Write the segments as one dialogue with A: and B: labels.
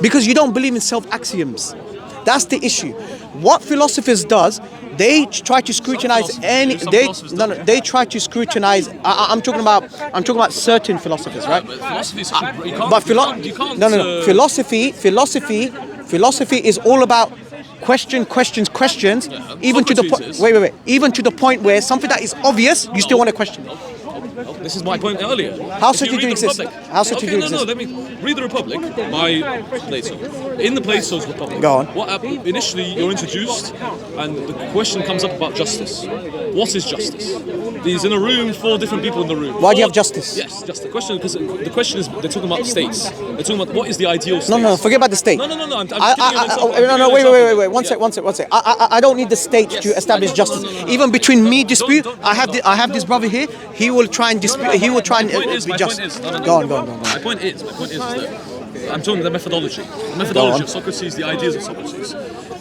A: Because you don't believe in self-axioms. That's the issue. What philosophers does, they try to scrutinize any. They try to scrutinize. I'm talking about certain philosophers, right? Philosophy is all about questions.
B: Yeah,
A: Even to the point. Wait. Even to the point where something that is obvious, you still want to question.
B: This is my point earlier.
A: How such do you exist? How such do you exist?
B: No, let me read the Republic by Plato. In the Plato's Republic,
A: Go on.
B: Initially you're introduced and the question comes up about justice. What is justice? He's in a room, 4 different people in the room.
A: Why do you have justice?
B: Yes, just the question, because the question is, they're talking about states. They're talking about what is the ideal state.
A: No, forget about the state.
B: No, I'm giving you an example.
A: Wait. One sec. I don't need the state to establish justice. Even between me dispute, I have this brother here. He will try and dispute. He will try and be just. Go on.
B: My point is that I'm talking about the methodology. The methodology of Socrates, the ideas of Socrates,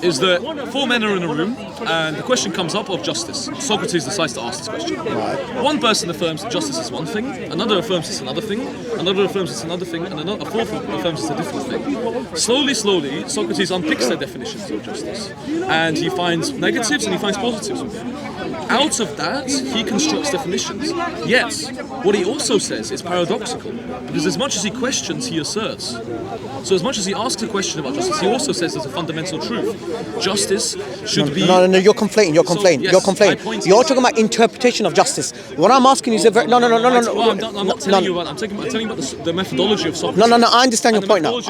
B: is that 4 men are in a room and the question comes up of justice. Socrates decides to ask this question.
A: Right.
B: One person affirms that justice is one thing, another affirms it's another thing, another affirms it's another thing, and a fourth affirms it's a different thing. Slowly, Socrates unpicks their definitions of justice. And he finds negatives and he finds positives. Out of that, he constructs definitions. Yet, what he also says is paradoxical, because as much as he questions, he asserts. So as much as he asks a question about justice, he also says there's a fundamental truth. Justice should be...
A: No, you're conflating. You're talking about interpretation of justice. What I'm asking is...
B: I'm not telling you about... I'm telling you about the methodology of Socrates.
A: No, I understand your point now.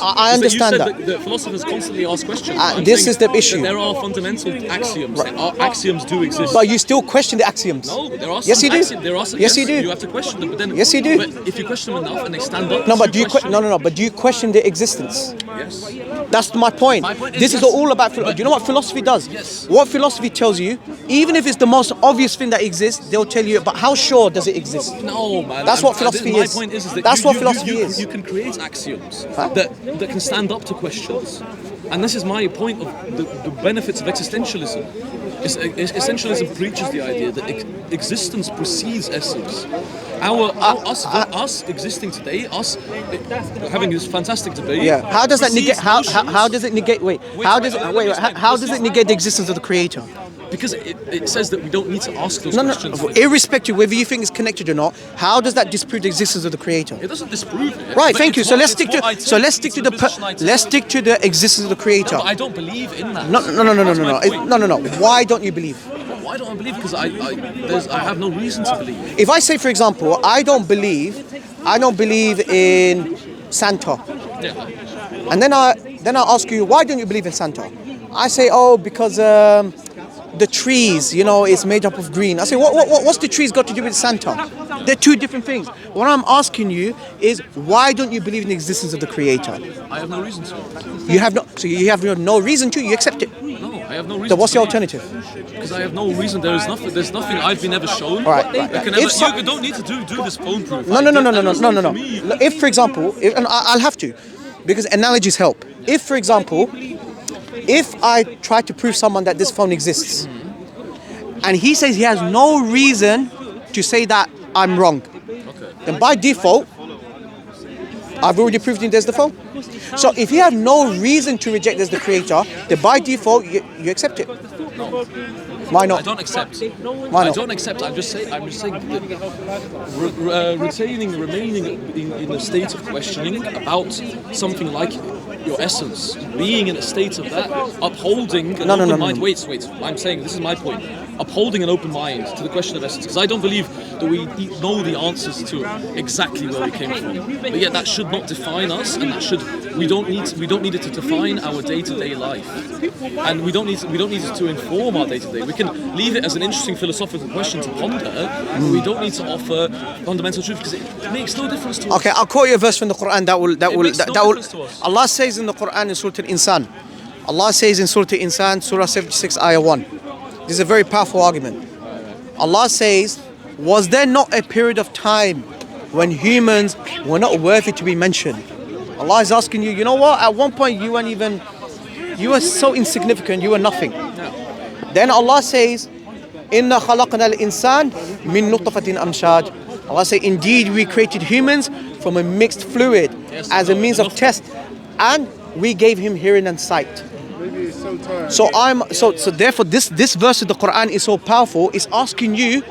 A: I understand that.
B: The philosophers constantly ask questions.
A: This is the issue.
B: There are fundamental axioms. Axioms do exist.
A: But you still question the axioms.
B: No, there are some
A: Yes, you do.
B: axioms. There are some,
A: Yes, you do.
B: You have to question them. But then,
A: Yes, you do.
B: But if you question them enough and they stand up...
A: But do you question their existence?
B: Yes.
A: That's my point. This is all about... Do you know what philosophy does?
B: Yes.
A: What philosophy tells you, even if it's the most obvious thing that exists, they'll tell you, but how sure does it exist?
B: No, man.
A: That's what philosophy is.
B: My point is that
A: that's what philosophy is.
B: You can create axioms that can stand up to questions. And this is my point of the benefits of existentialism. Essentialism preaches the idea that existence precedes essence. Us existing today, us having this fantastic debate.
A: Yeah. How does that negate? How does it negate? How does it negate the existence of the Creator?
B: Because it says that we don't need to ask those questions.
A: Irrespective whether you think it's connected or not, how does that disprove the existence of the Creator?
B: It doesn't disprove it.
A: Right. Thank you. So let's stick to the existence of the Creator.
B: No, but I don't believe in that.
A: No. Why don't you believe?
B: Why don't I believe? Because I have no reason to believe.
A: If I say, for example, I don't believe in Santa, and then I ask you, why don't you believe in Santa? I say, because the trees, is made up of green. I say, what's the trees got to do with Santa? They're 2 different things. What I'm asking you is, why don't you believe in the existence of the Creator?
B: I have no reason to.
A: You have no reason to. You accept it.
B: No, I have no reason.
A: So what's the alternative?
B: Because I have no reason. There's nothing I've been ever shown.
A: Right.
B: You don't need to do this phone proof.
A: No. If, for example, and I'll have to, because analogies help. If, for example, if I try to prove someone that this phone exists, and he says he has no reason to say that I'm wrong, then by default, I've already proved there's the phone. So if you have no reason to reject there's the Creator, then by default, you accept it.
B: No.
A: Why not?
B: I don't accept.
A: Why not?
B: I don't accept. I'm just saying that remaining in a state of questioning about something like your essence, being in a state of that, upholding an open mind. Wait. I'm saying this is my point. Upholding an open mind to the question of essence, because I don't believe that we know the answers to exactly where we came from. But yet that should not define us, and we don't need it to define our day-to-day life, and we don't need it to inform our day-to-day. We can leave it as an interesting philosophical question to ponder, but we don't need to offer fundamental truth because it makes no difference to us.
A: Okay, I'll quote you a verse from the Quran that will
B: difference to us.
A: Allah says in the Quran in Surah Al-Insan. Allah says in Surah Al-Insan, Surah 76, Ayah 1. This is a very powerful argument. Allah says, was there not a period of time when humans were not worthy to be mentioned? Allah is asking you, you know what? At one point you were so insignificant, you were nothing. Then Allah says, Inna khalaqna al-insan min nutfatin amshad. Allah says, indeed we created humans from a mixed fluid as a means of test. and we gave him hearing and sight. So therefore this verse of the Quran is so powerful. It's asking you,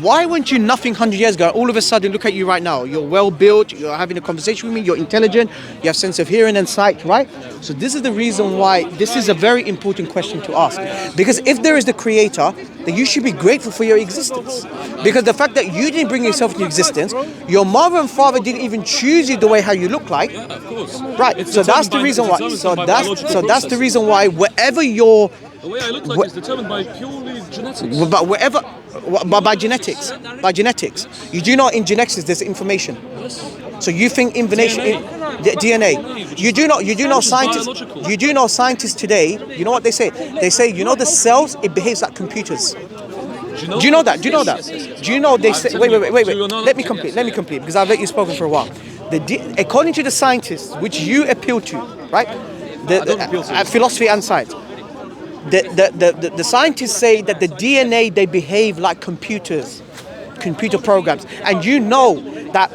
A: why weren't you nothing 100 years ago? All of a sudden, look at you right now. You're well built. You're having a conversation with me. You're intelligent. You have sense of hearing and sight, right? So this is the reason why this is a very important question to ask. Because if there is the Creator, then you should be grateful for your existence. Because the fact that you didn't bring yourself into existence, your mother and father didn't even choose you the way how you look like.
B: Yeah, of course.
A: Right. So that's the reason why. So that's the reason why wherever you're.
B: The way I look like is determined by purely genetics.
A: But wherever, by genetics, you do know in genetics there's information. So you think information, DNA. You do know scientists. You do know scientists today. You know what they say? They say, you know, the cells, it behaves like computers. Do you know that? Do you know that? Do you know they say? Wait. Let me complete. Because I've let you spoken for a while. According to the scientists, which you appeal to, right? Philosophy and science. The scientists say that the DNA, they behave like computer programs, and you know that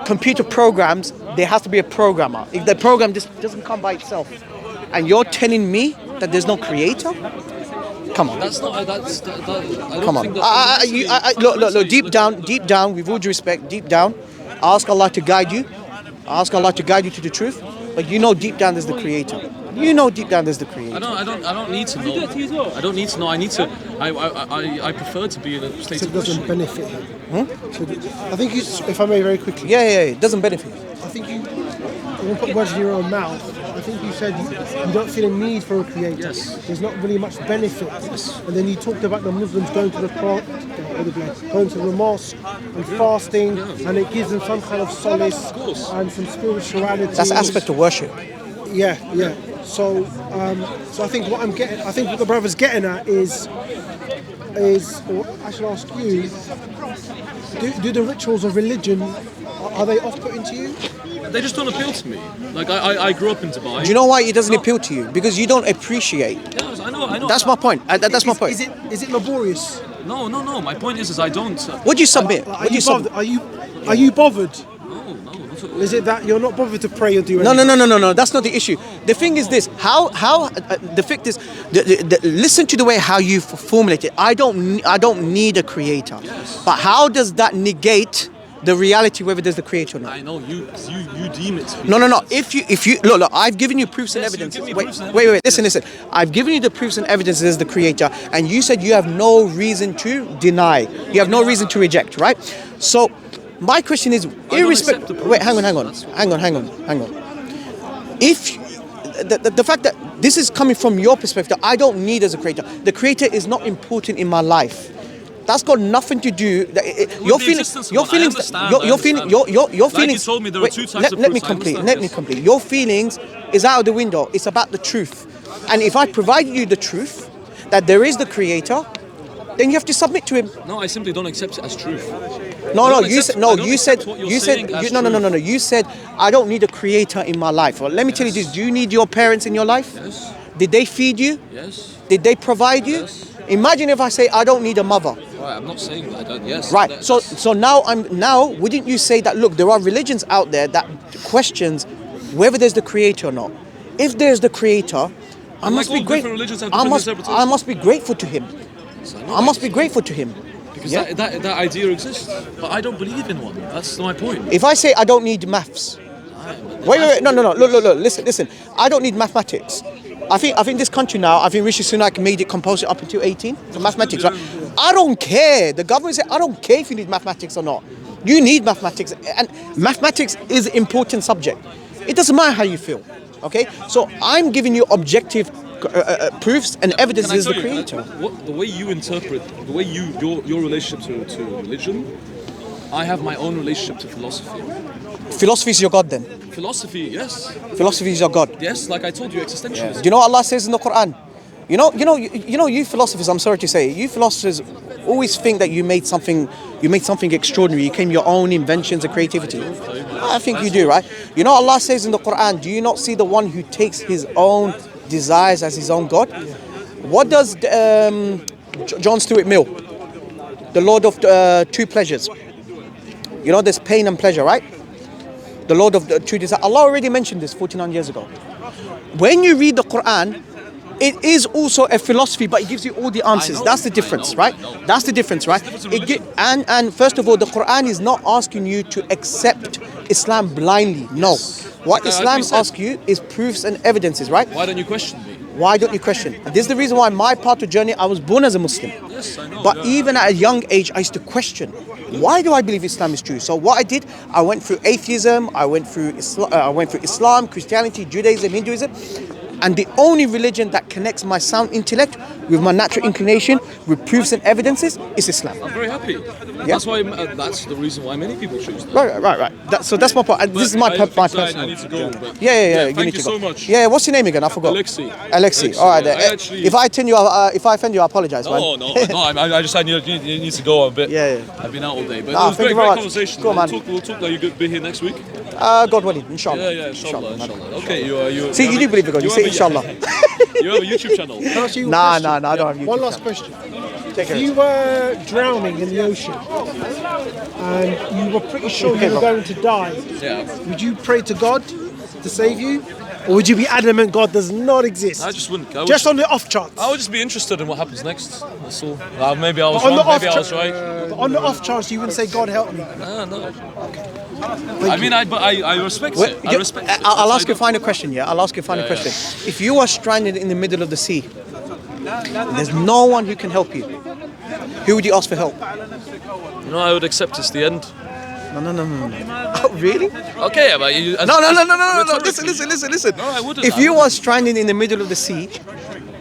A: computer programs, there has to be a programmer. If the program just doesn't come by itself, and you're telling me that there's no creator, come on.
B: That's not. That's. That, I don't
A: Come on.
B: think that's
A: Look. Deep down, with all due respect, deep down, ask Allah to guide you. Ask Allah to guide you to the truth. But you know deep down there's the Creator. You know deep down there's the Creator.
B: I don't need to know. I don't need to know. I need to. I prefer to be in a state
C: So
B: of
C: it doesn't
B: questioning.
C: benefit him. So I think if I may very quickly.
A: Yeah, it doesn't benefit.
C: I think you won't put words in your own mouth. I think you said you don't feel a need for a creator.
B: Yes.
C: There's not really much benefit.
B: Yes.
C: And then you talked about the Muslims going to the going to the mosque and fasting, and it gives them some kind of solace and some spirituality.
A: That's an aspect of worship.
C: Yeah. So I think what the brother's getting at is, or I should ask you, do the rituals of religion, are they off-putting to you?
B: They just don't appeal to me. Like I grew up in Dubai.
A: Do you know why it doesn't appeal to you? Because you don't appreciate.
B: Yes, I know.
A: That's my point. That's my point.
C: Is it laborious?
B: No. My point is I don't.
A: What do you submit?
C: Like,
A: What do you submit?
C: are you bothered?
B: No, not at all.
C: Is it that you're not bothered to pray or do anything?
A: No. That's not the issue. The thing is this: the fact is, listen to the way how you formulate it. I don't need a creator.
B: Yes.
A: But how does that negate the reality whether there's the creator or not?
B: I know you deem it to be.
A: No. If you look, I've given you proofs and
B: Yes, you
A: evidence.
B: give me
A: Wait.
B: proofs and
A: Listen. I've given you the proofs and evidence there's the creator, and you said you have no reason to deny. You have no reason to reject, right? So my question is, irrespective.
B: accept the
A: Wait, hang
B: proofs.
A: on. If the fact that this is coming from your perspective, I don't need as a creator. The creator is not important in my life. That's got nothing to do. Your feelings. Your feelings. Your feelings.
B: Like you told me, there are two types of
A: Let me
B: proofs. I
A: complete.
B: understand
A: Let me
B: this.
A: complete. Your feelings is out of the window. It's about the truth. And if I provide you the truth that there is the creator, then you have to submit to him.
B: No, I simply don't accept it as truth.
A: No.
B: don't
A: You
B: accept-
A: said
B: I don't accept what you're saying as
A: no.
B: truth.
A: You said I don't need a creator in my life. Well, let me tell you this. Do you need your parents in your life?
B: Yes.
A: Did they feed you?
B: Yes.
A: Did they provide you?
B: Yes.
A: Imagine if I say I don't need a mother.
B: Right, I'm not saying that. I don't. Yes.
A: Right.
B: That's-
A: So now wouldn't you say that, look, there are religions out there that questions whether there's the creator or not. If there's the creator, I
B: like
A: must be
B: all
A: grateful.
B: different religions have
A: I
B: different
A: must
B: interpretations.
A: be grateful to him. I must be grateful to him.
B: Because
A: Yeah?
B: that idea exists, but I don't believe in one. That's my point.
A: If I say I don't need maths, wait, no. Look, listen. I don't need mathematics. I think this country now, I think Rishi Sunak made it compulsory up until 18 for mathematics, right? I don't care. The government said, I don't care if you need mathematics or not. You need mathematics, and mathematics is an important subject. It doesn't matter how you feel, okay? So I'm giving you objective proofs and evidence
B: Can I
A: is the
B: tell you,
A: creator.
B: the way you interpret, the way your relationship to religion, I have my own relationship to philosophy.
A: Philosophy is your God then.
B: Philosophy, yes.
A: Philosophy is your God.
B: Yes, like I told you, existentialism.
A: Do you know what Allah says in the Quran? You philosophers, I'm sorry to say, you philosophers always think that you made something extraordinary. You came your own inventions and creativity. I think you do, right? You know Allah says in the Quran, do you not see the one who takes his own desires as his own God? What does John Stuart Mill, the Lord of two pleasures? You know, there's pain and pleasure, right? the Lord of the true desire. Allah already mentioned this 49 years ago. When you read the Quran, it is also a philosophy, but it gives you all the answers. That's the difference, right? That's the difference, right? And first of all, the Quran is not asking you to accept Islam blindly. No. What Islam asks you is proofs and evidences, right?
B: Why don't you question me?
A: Why don't you question? And this is the reason why my part of journey, I was born as a Muslim.
B: Yes, I know.
A: But even at a young age, I used to question, why do I believe Islam is true? So what I did, I went through atheism, I went through Islam, Christianity, Judaism, Hinduism. And the only religion that connects my sound intellect with my natural inclination, with proofs and evidences, is Islam.
B: I'm very happy.
A: Yeah.
B: That's why. That's the reason why many people choose that.
A: Right. So that's my point. And this is my personal.
B: I need to go. But
A: Yeah. You
B: thank
A: need
B: you
A: to go.
B: so much.
A: Yeah. What's your name again? I forgot. Alexi. All right. If I offend you, I apologize.
B: No. I just I need to go a bit.
A: Yeah.
B: I've been out all day, but
A: Nah,
B: it was
A: thank you
B: great
A: very much.
B: conversation.
A: Cool, man.
B: We'll talk. Like, you'll be here next week.
A: God willing, inshallah.
B: Yeah, inshallah. Okay, you.
A: See, you do believe in God. You say inshallah.
B: You have a YouTube channel.
C: Can I ask you a
A: Nah,
C: question?
A: I don't have YouTube.
C: One last question.
A: Take
C: If you were drowning in the ocean and you were pretty sure you were going to die,
B: Yeah.
C: would you pray to God to save you? Or would you be adamant God does not exist?
B: I just wouldn't.
C: Just on the off chance.
B: I would just be interested in what happens next. That's all. Maybe I was
C: But on
B: wrong.
C: the off
B: Maybe I was
C: cha-
B: right.
C: But on the off chance, you wouldn't say, God help me.
B: No. I mean, I respect it. I respect it.
A: I'll ask you a final question, yeah? I'll ask you a final question. If you are stranded in the middle of the sea, there's no one who can help you, who would you ask for help?
B: No, I would accept it's the end.
A: No. Oh, really?
B: Okay, but you.
A: No. Listen.
B: No, I wouldn't.
A: If you are stranded in the middle of the sea,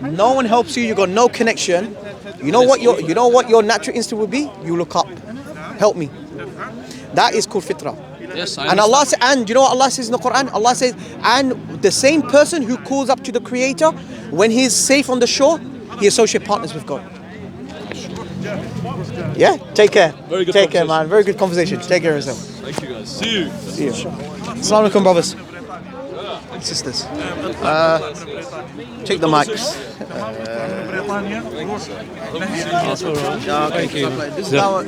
A: no one helps you, you got no connection, you know what your natural instinct would be? You look up. Help me. That is called fitrah.
B: Yes, I
A: And Allah and you know what Allah says in the Quran? Allah says, and the same person who calls up to the Creator, when he is safe on the shore, he associates partners with God. Yeah, take care.
B: Very good
A: Take care,
B: conversation.
A: man. Very good conversation. Take care of yourself.
B: Thank you guys. See you.
A: See you. Assalamu alaikum, brothers and sisters. Take the mics. Thank you. This is our,